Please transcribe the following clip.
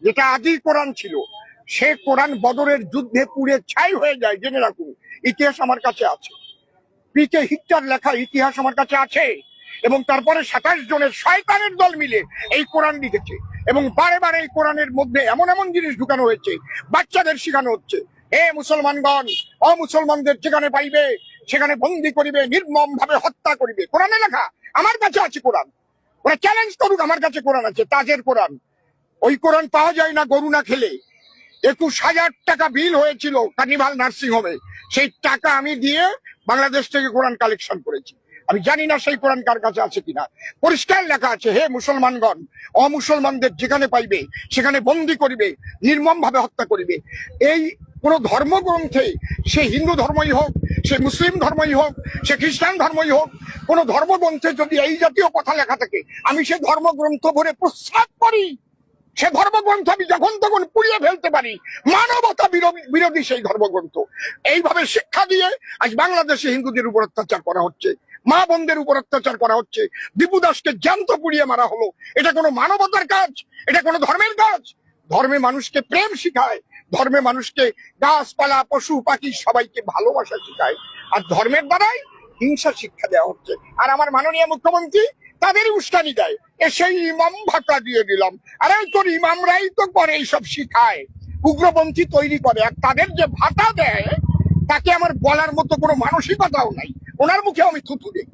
যেটা আদি কোরআন ছিল, সে কোরআন বদরের যুদ্ধে পুড়ে ছাই হয়ে যায়, জেনে রাখুন। ইতিহাস আমার কাছে আছে, পিকে হিটলার লেখা ইতিহাস আমার কাছে আছে। এবং তারপরে 27 জনের শয়তানের দল মিলে এই কোরআন লিখেছে, এবং বারে বারে এই কোরআনের মধ্যে এমন এমন জিনিস ঢুকানো হয়েছে, বাচ্চাদের শেখানো হচ্ছে, হে মুসলমানগণ, অমুসলমানদের যেখানে পাইবে সেখানে বন্দি করিবে, নির্মম ভাবে হত্যা করিবে। কোরআনে লেখা, আমার কাছে আছে কোরআন। ওরা চ্যালেঞ্জ করুক, আমার কাছে কোরআন আছে, তাজের কোরআন। ওই কোরআন পাওয়া যায় না গরু না খেলে। 21,000 টাকা বিল হয়েছিল কার্নিভাল নার্সিং হোমে, সেই টাকা আমি দিয়ে বাংলাদেশ থেকে কোরআন কালেকশন করেছি। আমি জানি না সেই কোরআন কার কাছে আছে কিনা। পরিষ্কার লেখা আছে, হে মুসলমানগণ, অমুসলমানদের যেখানে পাইবে সেখানে বন্দি করিবে, নির্মম ভাবে হত্যা করিবে। এই কোন ধর্মগ্রন্থে, সে হিন্দু ধর্মই হোক, সে মুসলিম ধর্মই হোক, সে খ্রিস্টান ধর্মই হোক, কোন ধর্মগ্রন্থে যদি এই জাতীয় কথা লেখা থাকে, আমি সে ধর্মগ্রন্থ ভরে প্রস্তাব করি। সে ধর্মগ্রন্থ আমি যখন তখন পুড়িয়ে ফেলতে পারি। মানবতা বিরোধী সেই ধর্মগ্রন্থ। এইভাবে শিক্ষা দিয়ে আজ বাংলাদেশে হিন্দুদের উপর অত্যাচার করা হচ্ছে, মা বোনদের উপর অত্যাচার করা হচ্ছে। দীপু দাসকে জ্যান্ত পুড়িয়ে মারা হলো। এটা কোনো মানবতার কাজ? এটা কোনো ধর্মের কাজ? ধর্মে মানুষকে প্রেম শিখায়, ধর্মে মানুষকে গাছপালা পশু পাখি সবাইকে ভালোবাসা শিখায়, আর ধর্মের দ্বারাই হিংসা শিক্ষা দেওয়া হচ্ছে। আর আমার মাননীয় মুখ্যমন্ত্রী তাদেরই উস্কানি দেয়, সেই ইমাম ভাতা দিয়ে দিলাম। আরে তোর ইমামরাই তো করে এইসব শিখায়, উগ্রপন্থী তৈরি করে, আর তাদের যে ভাতা দেয় তাকে আমার বলার মতো কোনো মানসিকতাও নাই। ওনার মুখে আমি থুতু দিই।